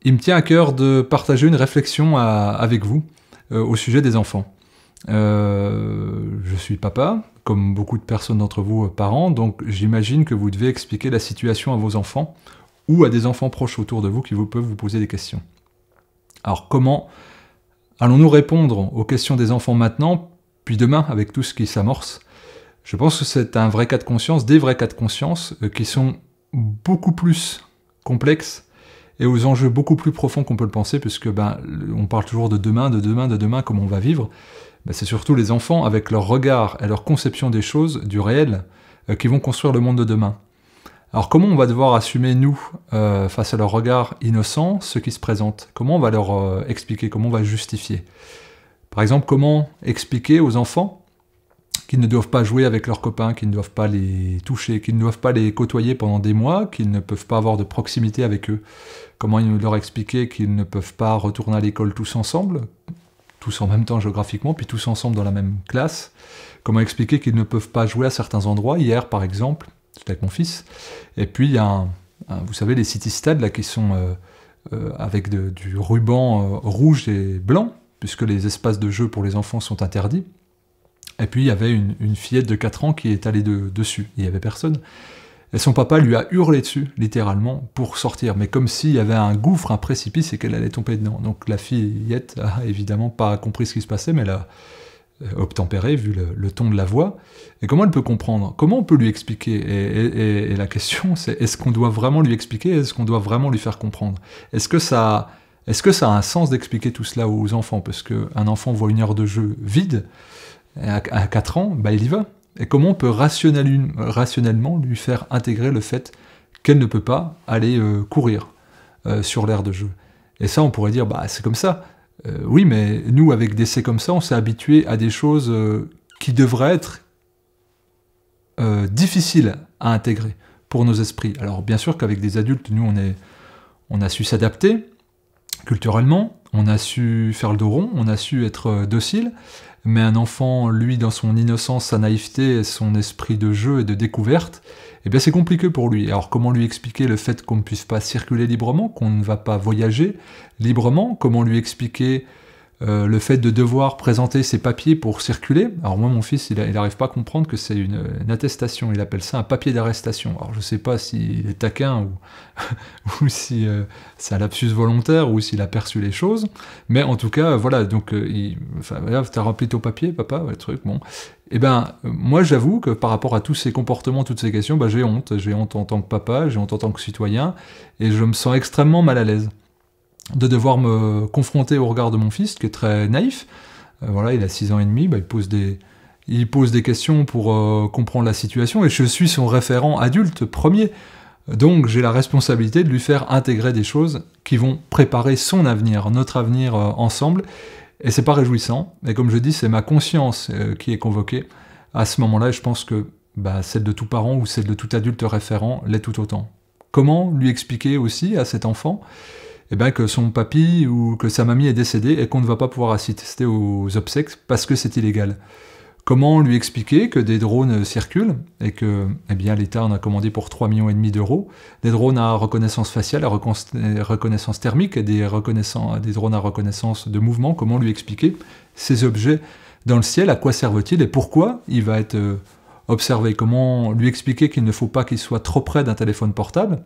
il me tient à cœur de partager une réflexion avec vous au sujet des enfants. Je suis papa, comme beaucoup de personnes d'entre vous parents, donc j'imagine que vous devez expliquer la situation à vos enfants ou à des enfants proches autour de vous qui peuvent vous poser des questions. Alors comment allons-nous répondre aux questions des enfants maintenant, puis demain avec tout ce qui s'amorce? Je pense que c'est un vrai cas de conscience, des vrais cas de conscience qui sont beaucoup plus complexes et aux enjeux beaucoup plus profonds qu'on peut le penser, puisque on parle toujours de demain, comment on va vivre. C'est surtout les enfants, avec leur regard et leur conception des choses, du réel, qui vont construire le monde de demain. Alors comment on va devoir assumer, nous, face à leur regard innocent, ce qui se présente? Comment on va leur expliquer? Comment on va justifier? Par exemple, comment expliquer aux enfants qu'ils ne doivent pas jouer avec leurs copains, qu'ils ne doivent pas les toucher, qu'ils ne doivent pas les côtoyer pendant des mois, qu'ils ne peuvent pas avoir de proximité avec eux? Comment leur expliquer qu'ils ne peuvent pas retourner à l'école tous ensemble, tous en même temps géographiquement, puis tous ensemble dans la même classe? Comment expliquer qu'ils ne peuvent pas jouer à certains endroits? Hier, par exemple, c'était avec mon fils, et puis il y a vous savez, les city-stades là, qui sont avec du ruban rouge et blanc, puisque les espaces de jeu pour les enfants sont interdits. Et puis il y avait une fillette de 4 ans qui est allée dessus, il n'y avait personne. Et son papa lui a hurlé dessus, littéralement, pour sortir, mais comme s'il y avait un gouffre, un précipice, et qu'elle allait tomber dedans. Donc la fillette a évidemment pas compris ce qui se passait, mais elle a obtempéré, vu le ton de la voix. Et comment elle peut comprendre? Comment on peut lui expliquer? Et la question, c'est, est-ce qu'on doit vraiment lui expliquer? Est-ce qu'on doit vraiment lui faire comprendre? Est-ce que ça a un sens d'expliquer tout cela aux enfants? Parce qu'un enfant voit une heure de jeu vide, à 4 ans, il y va. Et comment on peut rationnellement lui faire intégrer le fait qu'elle ne peut pas aller courir sur l'aire de jeu? Et ça, on pourrait dire, c'est comme ça. Oui, mais nous, avec des c'est comme ça, on s'est habitué à des choses qui devraient être difficiles à intégrer pour nos esprits. Alors bien sûr qu'avec des adultes, nous, on a su s'adapter culturellement, on a su faire le dos rond, on a su être docile, mais un enfant, lui, dans son innocence, sa naïveté, son esprit de jeu et de découverte, eh bien c'est compliqué pour lui. Alors comment lui expliquer le fait qu'on ne puisse pas circuler librement, qu'on ne va pas voyager librement? Comment lui expliquer le fait de devoir présenter ses papiers pour circuler? Alors moi, mon fils, il n'arrive pas à comprendre que c'est une attestation, il appelle ça un papier d'arrestation. Alors je ne sais pas s'il est taquin ou si c'est un lapsus volontaire ou s'il a perçu les choses, mais en tout cas, voilà, donc t'as rempli ton papier, papa, le truc, bon. Eh ben, moi j'avoue que par rapport à tous ces comportements, toutes ces questions, j'ai honte en tant que papa, j'ai honte en tant que citoyen, et je me sens extrêmement mal à l'aise de devoir me confronter au regard de mon fils, qui est très naïf. Voilà, il a 6 ans et demi, il pose des questions pour comprendre la situation, et je suis son référent adulte premier. Donc j'ai la responsabilité de lui faire intégrer des choses qui vont préparer son avenir, notre avenir ensemble, et c'est pas réjouissant. Et comme je dis, c'est ma conscience qui est convoquée à ce moment-là, et je pense que celle de tout parent ou celle de tout adulte référent l'est tout autant. Comment lui expliquer aussi à cet enfant que son papy ou que sa mamie est décédée et qu'on ne va pas pouvoir assister aux obsèques parce que c'est illégal? Comment lui expliquer que des drones circulent et que l'État en a commandé pour 3,5 millions d'euros, des drones à reconnaissance faciale, à reconnaissance thermique et des drones à reconnaissance de mouvement? Comment lui expliquer ces objets dans le ciel? À quoi servent-ils et pourquoi il va être observé? Comment lui expliquer qu'il ne faut pas qu'il soit trop près d'un téléphone portable,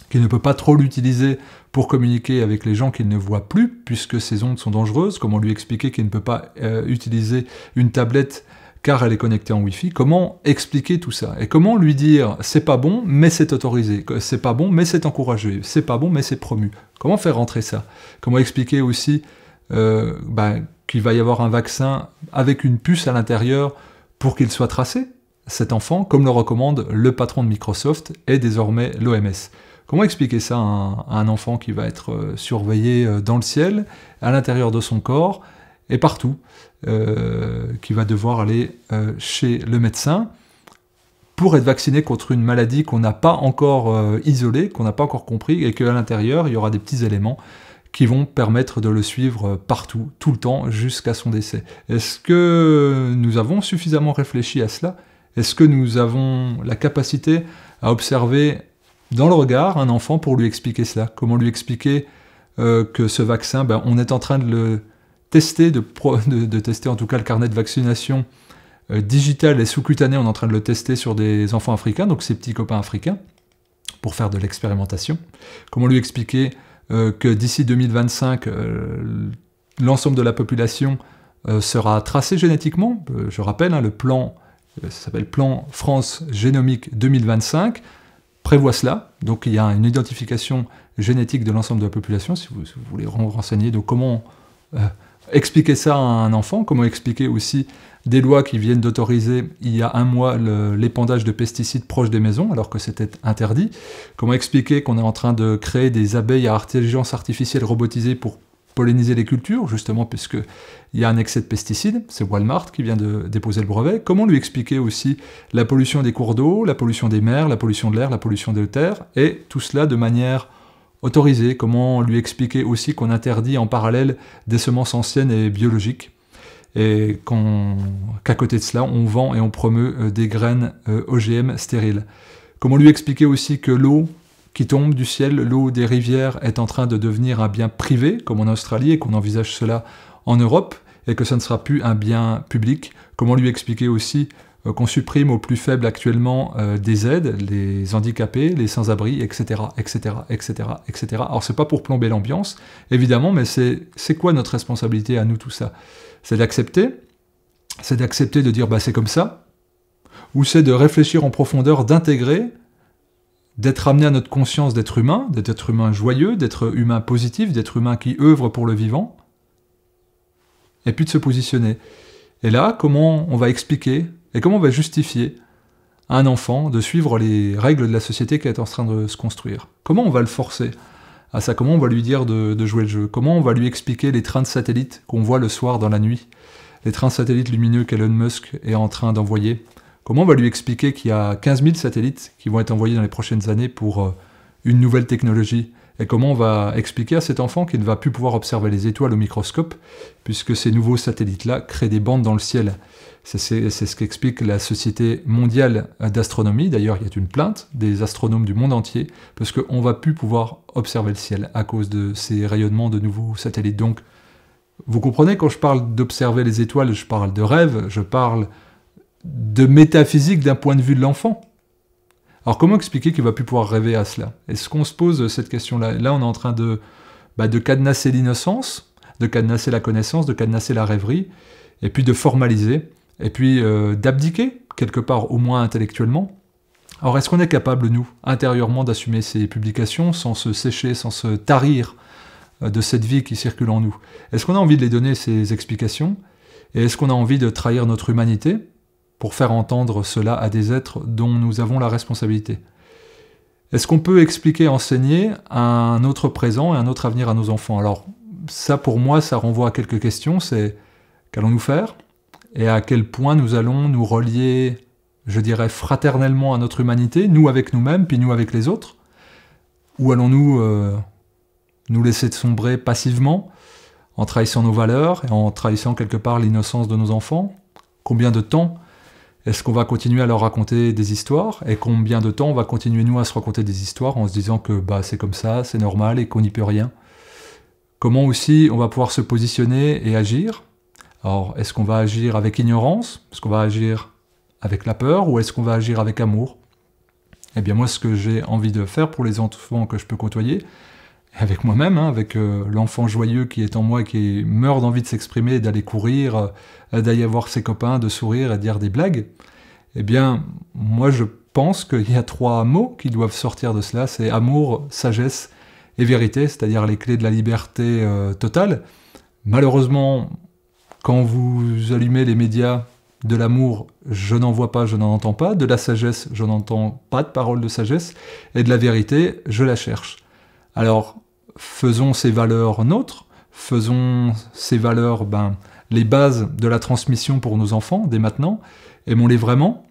qu'il ne peut pas trop l'utiliser pour communiquer avec les gens qu'il ne voit plus, puisque ces ondes sont dangereuses? Comment lui expliquer qu'il ne peut pas utiliser une tablette car elle est connectée en Wi-Fi? Comment expliquer tout ça? Et comment lui dire, c'est pas bon, mais c'est autorisé, c'est pas bon, mais c'est encouragé, c'est pas bon, mais c'est promu? Comment faire rentrer ça? Comment expliquer aussi qu'il va y avoir un vaccin avec une puce à l'intérieur pour qu'il soit tracé, cet enfant, comme le recommande le patron de Microsoft et désormais l'OMS? Comment expliquer ça à un enfant qui va être surveillé dans le ciel, à l'intérieur de son corps, et partout, qui va devoir aller chez le médecin pour être vacciné contre une maladie qu'on n'a pas encore isolée, qu'on n'a pas encore compris, et qu'à l'intérieur, il y aura des petits éléments qui vont permettre de le suivre partout, tout le temps, jusqu'à son décès. Est-ce que nous avons suffisamment réfléchi à cela? Est-ce que nous avons la capacité à observer dans le regard un enfant pour lui expliquer cela? Comment lui expliquer que ce vaccin, on est en train de le tester, de tester en tout cas le carnet de vaccination digital et sous-cutané, on est en train de le tester sur des enfants africains, donc ses petits copains africains, pour faire de l'expérimentation. Comment lui expliquer que d'ici 2025, l'ensemble de la population sera tracée génétiquement. Je rappelle, le plan, ça s'appelle Plan France Génomique 2025, prévoit cela. Donc il y a une identification génétique de l'ensemble de la population, si vous voulez renseigner. Donc comment expliquer ça à un enfant? Comment expliquer aussi des lois qui viennent d'autoriser il y a un mois l'épandage de pesticides proches des maisons, alors que c'était interdit? Comment expliquer qu'on est en train de créer des abeilles à intelligence artificielle robotisées pour polliniser les cultures, justement puisqu'il y a un excès de pesticides? C'est Walmart qui vient de déposer le brevet. Comment lui expliquer aussi la pollution des cours d'eau, la pollution des mers, la pollution de l'air, la pollution des terres, et tout cela de manière autorisée? Comment lui expliquer aussi qu'on interdit en parallèle des semences anciennes et biologiques, et qu'à côté de cela, on vend et on promeut des graines OGM stériles? Comment lui expliquer aussi que l'eau qui tombe du ciel, l'eau des rivières, est en train de devenir un bien privé, comme en Australie, et qu'on envisage cela en Europe, et que ça ne sera plus un bien public? Comment lui expliquer aussi qu'on supprime aux plus faibles actuellement des aides, les handicapés, les sans-abri, etc., etc., etc., etc. Alors c'est pas pour plomber l'ambiance, évidemment, mais c'est quoi notre responsabilité à nous, tout ça? C'est d'accepter de dire c'est comme ça, ou c'est de réfléchir en profondeur, d'intégrer, d'être amené à notre conscience d'être humain joyeux, d'être humain positif, d'être humain qui œuvre pour le vivant, et puis de se positionner. Et là, comment on va expliquer et comment on va justifier à un enfant de suivre les règles de la société qui est en train de se construire? Comment on va le forcer à ça? Comment on va lui dire de jouer le jeu? Comment on va lui expliquer les trains de satellites qu'on voit le soir dans la nuit? Les trains de satellites lumineux qu'Elon Musk est en train d'envoyer? Comment on va lui expliquer qu'il y a 15 000 satellites qui vont être envoyés dans les prochaines années pour une nouvelle technologie? Et comment on va expliquer à cet enfant qu'il ne va plus pouvoir observer les étoiles au microscope, puisque ces nouveaux satellites-là créent des bandes dans le ciel? C'est ce qu'explique la Société mondiale d'astronomie. D'ailleurs, il y a une plainte des astronomes du monde entier, parce qu'on ne va plus pouvoir observer le ciel à cause de ces rayonnements de nouveaux satellites. Donc, vous comprenez, quand je parle d'observer les étoiles, je parle de rêve, je parle de métaphysique d'un point de vue de l'enfant. Alors comment expliquer qu'il ne va plus pouvoir rêver à cela? Est-ce qu'on se pose cette question-là? Là, on est en train de cadenasser l'innocence, de cadenasser la connaissance, de cadenasser la rêverie, et puis de formaliser, et puis d'abdiquer, quelque part, au moins intellectuellement. Alors est-ce qu'on est capable, nous, intérieurement, d'assumer ces publications sans se sécher, sans se tarir de cette vie qui circule en nous? Est-ce qu'on a envie de les donner, ces explications? Et est-ce qu'on a envie de trahir notre humanité pour faire entendre cela à des êtres dont nous avons la responsabilité? Est-ce qu'on peut expliquer, enseigner un autre présent et un autre avenir à nos enfants? Alors ça, pour moi, ça renvoie à quelques questions. C'est qu'allons-nous faire? Et à quel point nous allons nous relier, je dirais, fraternellement à notre humanité, nous avec nous-mêmes, puis nous avec les autres? Ou allons-nous nous laisser sombrer passivement, en trahissant nos valeurs, et en trahissant quelque part l'innocence de nos enfants? Combien de temps est-ce qu'on va continuer à leur raconter des histoires? Et combien de temps on va continuer, nous, à se raconter des histoires en se disant que c'est comme ça, c'est normal et qu'on n'y peut rien? Comment aussi on va pouvoir se positionner et agir? Alors, est-ce qu'on va agir avec ignorance? Est-ce qu'on va agir avec la peur? Ou est-ce qu'on va agir avec amour? Eh bien moi, ce que j'ai envie de faire pour les enfants que je peux côtoyer, avec moi-même, avec l'enfant joyeux qui est en moi, qui meurt d'envie de s'exprimer, d'aller courir, d'aller voir ses copains, de sourire et de dire des blagues, eh bien, moi je pense qu'il y a 3 mots qui doivent sortir de cela, c'est amour, sagesse et vérité, c'est-à-dire les clés de la liberté totale. Malheureusement, quand vous allumez les médias, de l'amour, je n'en vois pas, je n'en entends pas, de la sagesse, je n'entends pas de parole de sagesse, et de la vérité, je la cherche. Alors, faisons ces valeurs nôtres, faisons ces valeurs les bases de la transmission pour nos enfants, dès maintenant, aimons-les vraiment,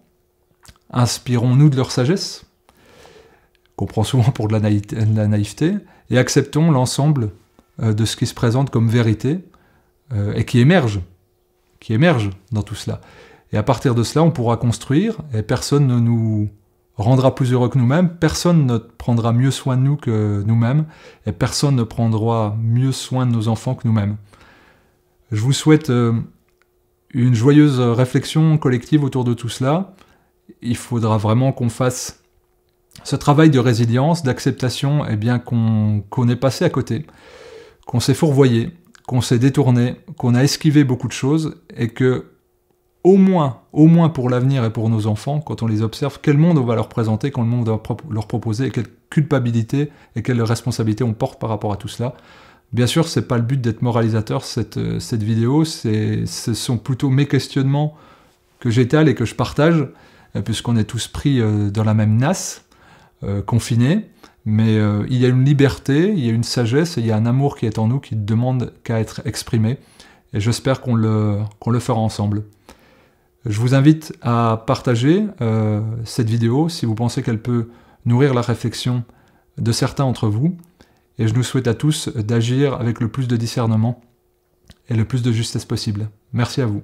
inspirons-nous de leur sagesse, qu'on prend souvent pour de la naïveté, et acceptons l'ensemble de ce qui se présente comme vérité, et qui émerge dans tout cela. Et à partir de cela, on pourra construire, et personne ne nous rendra plus heureux que nous-mêmes. Personne ne prendra mieux soin de nous que nous-mêmes, et personne ne prendra mieux soin de nos enfants que nous-mêmes. Je vous souhaite une joyeuse réflexion collective autour de tout cela. Il faudra vraiment qu'on fasse ce travail de résilience, d'acceptation, eh bien qu'on est passé à côté, qu'on s'est fourvoyé, qu'on s'est détourné, qu'on a esquivé beaucoup de choses, et que au moins pour l'avenir et pour nos enfants, quand on les observe, quel monde on va leur présenter, quel monde on va leur proposer, et quelle culpabilité et quelle responsabilité on porte par rapport à tout cela. Bien sûr, c'est pas le but d'être moralisateur, cette vidéo, ce sont plutôt mes questionnements que j'étale et que je partage, puisqu'on est tous pris dans la même nasse, confinés, mais il y a une liberté, il y a une sagesse, et il y a un amour qui est en nous qui ne demande qu'à être exprimé, et j'espère qu'on le fera ensemble. Je vous invite à partager cette vidéo si vous pensez qu'elle peut nourrir la réflexion de certains d'entre vous. Et je nous souhaite à tous d'agir avec le plus de discernement et le plus de justesse possible. Merci à vous.